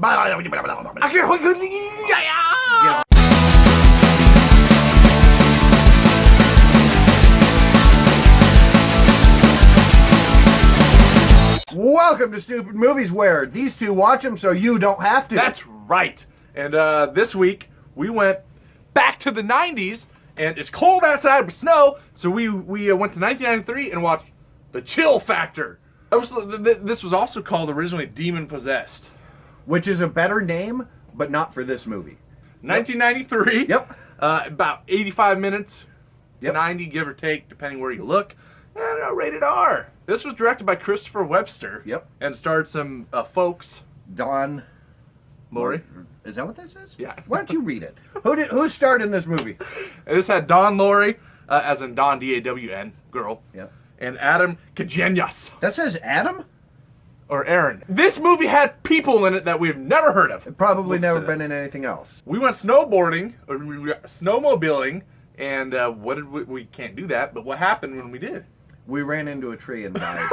Welcome to Stupid Movies, where these two watch them so you don't have to. That's right. And this week, we went back to the 90s, and it's cold outside with snow, so we went to 1993 and watched The Chill Factor. This was also called originally Demon Possessed. Which is a better name, but not for this movie. 1993. Yep. About 85 minutes to Yep. 90, give or take, depending where you look. And rated R. This was directed by Christopher Webster. Yep. And starred some folks. Don Laurie. Is that what that says? Yeah. Why don't you read it? Who starred in this movie? This had Don Laurie, as in Don, D-A-W-N, girl. Yep. And Adam Kajenyas. That says Adam? Or Aaron. This movie had people in it that we've never heard of. Probably never been in anything else. We went snowboarding, or we went snowmobiling, and what did we can't do that, but what happened when we did? We ran into a tree and died.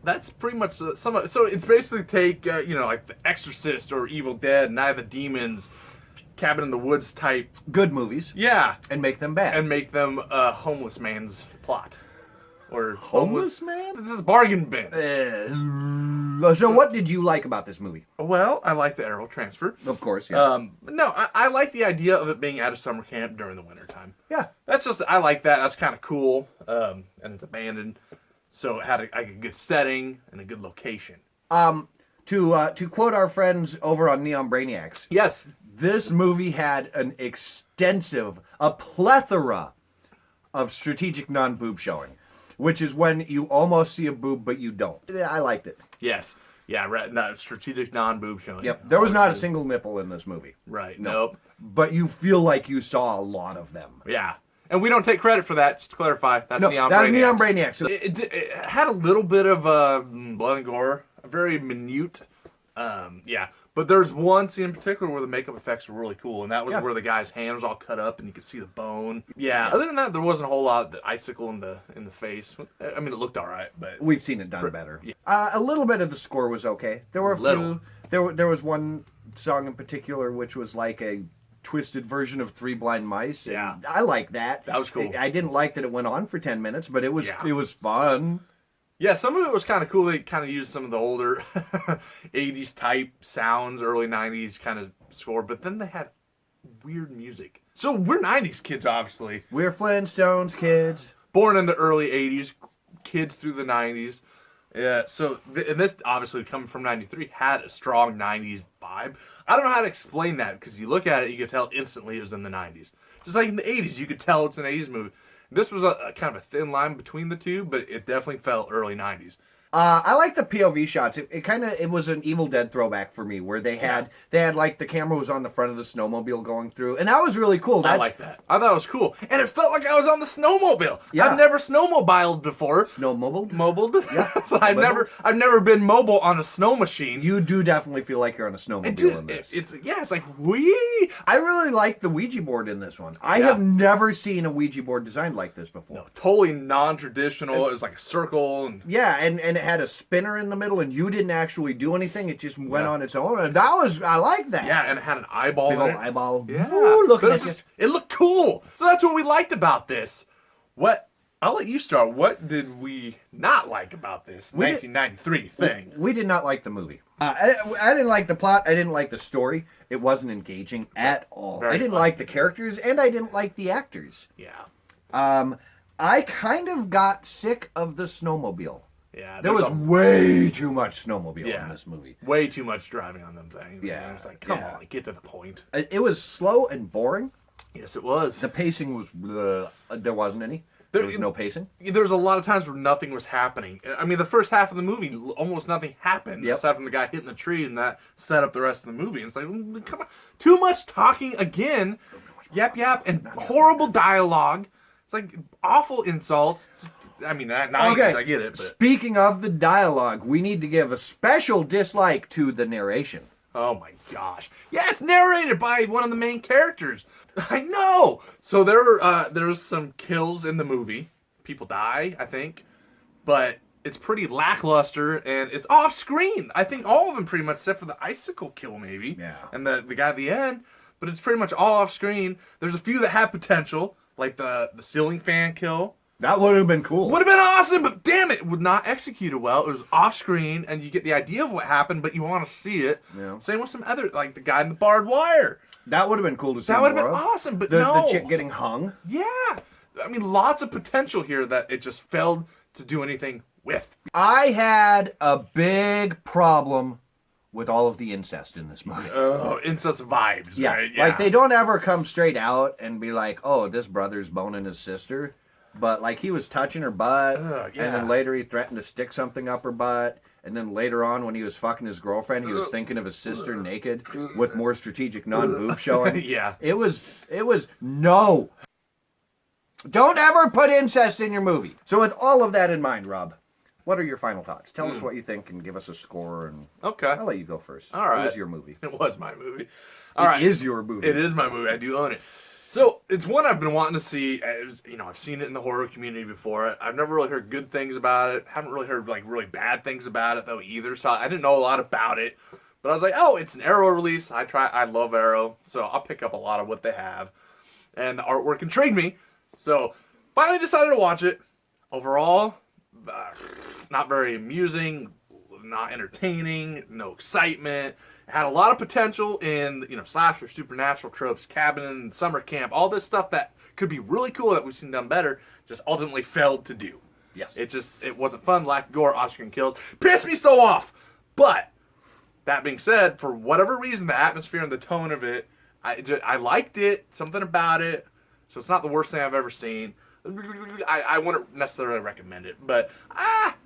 That's pretty much some of it. So it's basically take, like The Exorcist or Evil Dead, Night of the Demons, Cabin in the Woods type. Good movies. Yeah. And make them bad. And make them a homeless man's plot. Or Homeless man? This is bargain bin. So what did you like about this movie? Well, I like the aerial transfer. Of course, yeah. No, I like the idea of it being at a summer camp during the wintertime. Yeah. I like that. That's kind of cool. And it's abandoned. So it had a good setting and a good location. To quote our friends over on Neon Brainiacs. Yes. This movie had a plethora of strategic non-boob showing. Which is when you almost see a boob, but you don't. I liked it. Yes. Yeah, strategic non-boob showing. Yep. There was not a single nipple in this movie. Right. No. Nope. But you feel like you saw a lot of them. Yeah. And we don't take credit for that, just to clarify. That's Neon Brainiacs. That was Neon Brainiacs. It had a little bit of blood and gore. Very minute. Yeah. But there's one scene in particular where the makeup effects were really cool, and that was where the guy's hand was all cut up and you could see the bone. Yeah. Other than that, there wasn't a whole lot of the icicle in the face. I mean, it looked all right, but we've seen it done better. Yeah. A little bit of the score was okay. There were a few. There was one song in particular which was like a twisted version of Three Blind Mice. Yeah. I like that. That was cool. I didn't like that it went on for 10 minutes, but it was fun. Yeah, some of it was kind of cool. They kind of used some of the older 80s type sounds, early 90s kind of score, but then they had weird music. So we're 90s kids, obviously. We're Flintstones kids. Born in the early 80s, kids through the 90s. Yeah, so, and this obviously coming from 93 had a strong 90s vibe. I don't know how to explain that, because you look at it, you could tell instantly it was in the 90s. Just like in the 80s, you could tell it's an 80s movie. This was a kind of a thin line between the two, but it definitely felt early 90s. I like the POV shots. It was an Evil Dead throwback for me, where they had like the camera was on the front of the snowmobile going through, and that was really cool. I like that. I thought it was cool, and it felt like I was on the snowmobile. Yeah. I've never snowmobiled before. Snowmobiled? Mobiled. Yeah. So I've never been mobile on a snow machine. You do definitely feel like you're on a snowmobile in this. It's like wee. I really like the Ouija board in this one. I have never seen a Ouija board designed like this before. No, totally non-traditional. It was like a circle and and it had a spinner in the middle, and you didn't actually do anything. It just went on its own. And I like that. Yeah, and it had an eyeball. Big old eyeball. Yeah, looking at you. It looked cool. So that's what we liked about this. I'll let you start. What did we not like about this 1993 thing? We did not like the movie. I didn't like the plot. I didn't like the story. It wasn't engaging at all. I didn't like the characters, and I didn't like the actors. Yeah. I kind of got sick of the snowmobile. Yeah, there was way too much snowmobile in this movie. Way too much driving on them things. Yeah. It's like, come on, get to the point. It was slow and boring. Yes, it was. The pacing was, there wasn't any. There was no pacing. There was a lot of times where nothing was happening. I mean, the first half of the movie, almost nothing happened, aside from the guy hitting the tree, and that set up the rest of the movie. And it's like, come on. Too much talking again. Yap, yap, and horrible dialogue. It's like awful insults. I mean, not I get it. But. Speaking of the dialogue, we need to give a special dislike to the narration. Oh my gosh. Yeah, it's narrated by one of the main characters. I know! So there's some kills in the movie. People die, I think. But it's pretty lackluster, and it's off screen. I think all of them pretty much, except for the icicle kill maybe. Yeah. And the guy at the end, but it's pretty much all off screen. There's a few that have potential, like the ceiling fan kill. That would have been cool. Would have been awesome, but damn it, would not execute it well. It was off screen, and you get the idea of what happened, but you want to see it. Yeah. Same with some other, like the guy in the barbed wire. That would have been cool to see. That would have more been of. awesome, but the no. chick getting hung. Yeah. I mean, lots of potential here that it just failed to do anything with. I had a big problem with all of the incest in this movie. Oh, incest vibes, Yeah. right? Like, they don't ever come straight out and be like, oh, this brother's boning his sister. But, like, he was touching her butt, yeah. and then later he threatened to stick something up her butt, and then later on when he was fucking his girlfriend, he was thinking of his sister naked with more strategic non-boob showing. Yeah. It was, no. Don't ever put incest in your movie. So with all of that in mind, Rob, what are your final thoughts? Tell us what you think and give us a score, and Okay. I'll let you go first. All right. It was your movie. It was my movie. All right. It is your movie. It is my movie. I do own it. So it's one I've been wanting to see. I've seen it in the horror community before. I've never really heard good things about it. Haven't really heard like really bad things about it though either. So I didn't know a lot about it. But I was like, oh, it's an Arrow release. I love Arrow, so I'll pick up a lot of what they have. And the artwork intrigued me, so finally decided to watch it. Overall, not very amusing, not entertaining, no excitement. Had a lot of potential in, slasher, supernatural tropes, cabin and summer camp, all this stuff that could be really cool that we've seen done better, just ultimately failed to do. Yes. It wasn't fun, lack of gore, off-screen kills, pissed me so off. But that being said, for whatever reason, the atmosphere and the tone of it, I liked it, something about it. So it's not the worst thing I've ever seen. I wouldn't necessarily recommend it, but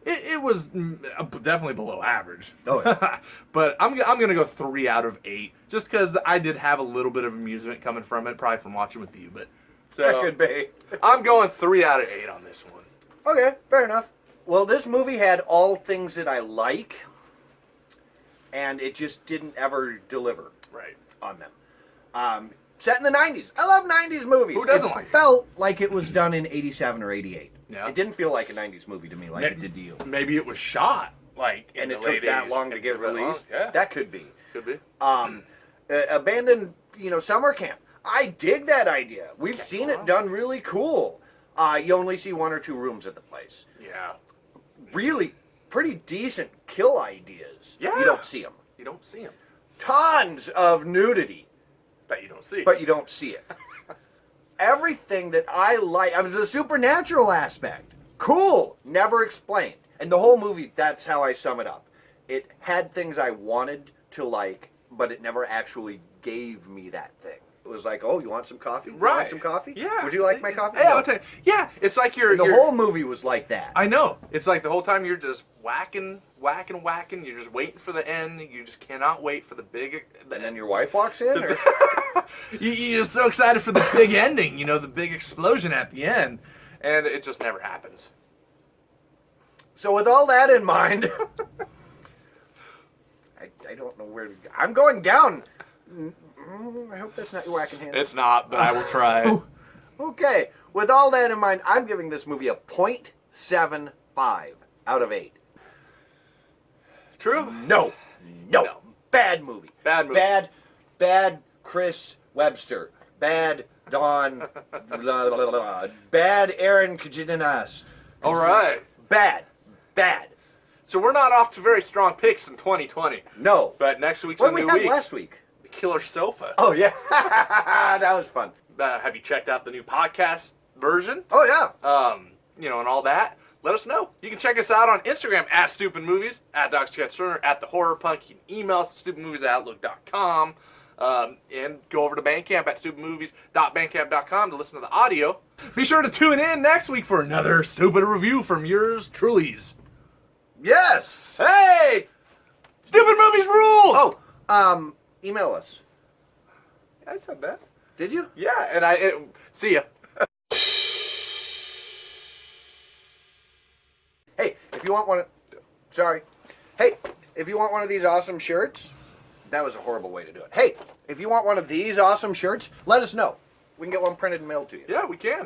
it was definitely below average. Oh, yeah. But I'm gonna go 3 out of 8, just because I did have a little bit of amusement coming from it, probably from watching with you. But so That could be. I'm going 3 out of 8 on this one. Okay, fair enough. Well, this movie had all things that I like, and it just didn't ever deliver Right. on them. Set in the 90s. I love 90s movies. Who doesn't it like it? felt like it was done in 87 or 88. Yeah. It didn't feel like a 90s movie to me like it did to you. Maybe it was shot like in And the it took late that 80s. long to It get took that long, released? Yeah, That could be. could be. Abandoned, summer camp. I dig that idea. We've seen it done really cool. You only see 1 or 2 rooms at the place. Yeah. Really pretty decent kill ideas. Yeah. You don't see them. You don't see him. Tons of nudity, That you don't see. but you don't see it. Everything that I like, the supernatural aspect, cool, never explained. And the whole movie, that's how I sum it up. It had things I wanted to like, but it never actually gave me that thing. It was like, oh, you want some coffee? You Right. want some coffee? Yeah. Would you like my coffee? Yeah, No. I'll tell you. Yeah, it's like you're... The you're- whole movie was like that. I know. It's like the whole time you're just whacking. You're just waiting for the end. You just cannot wait for the big... And then your wife walks in? Or? You're just so excited for the big ending, the big explosion at the end. And it just never happens. So with all that in mind, I don't know where to go. I'm going down. I hope that's not your whacking hand. It's not, but I will try. Okay, with all that in mind, I'm giving this movie a 0.75 out of 8. True? No. No. Bad movie. Bad movie. Bad Chris Webster. Bad Don. Blah, blah, blah, blah. Bad Aaron Kajinas. All right. Bad. So we're not off to very strong picks in 2020. No. But next week's What a did new we have week. last week? The Killer Sofa. Oh, yeah. That was fun. Have you checked out the new podcast version? Oh, yeah. And all that, let us know. You can check us out on Instagram at StoopidMovies, at DocsCatSturner, at The Horror Punk. You can email us at StoopidMovies@outlook.com, and go over to Bandcamp at StoopidMovies.bandcamp.com to listen to the audio. Be sure to tune in next week for another stupid review from yours truly's. Yes. Hey! Stupid Movies rule! Oh, email us. I said that. Did you? Yeah, and see ya. Hey, if you want one of... Sorry. Hey, if you want one of these awesome shirts... That was a horrible way to do it. Hey, if you want one of these awesome shirts, let us know. We can get one printed and mailed to you. Yeah, we can.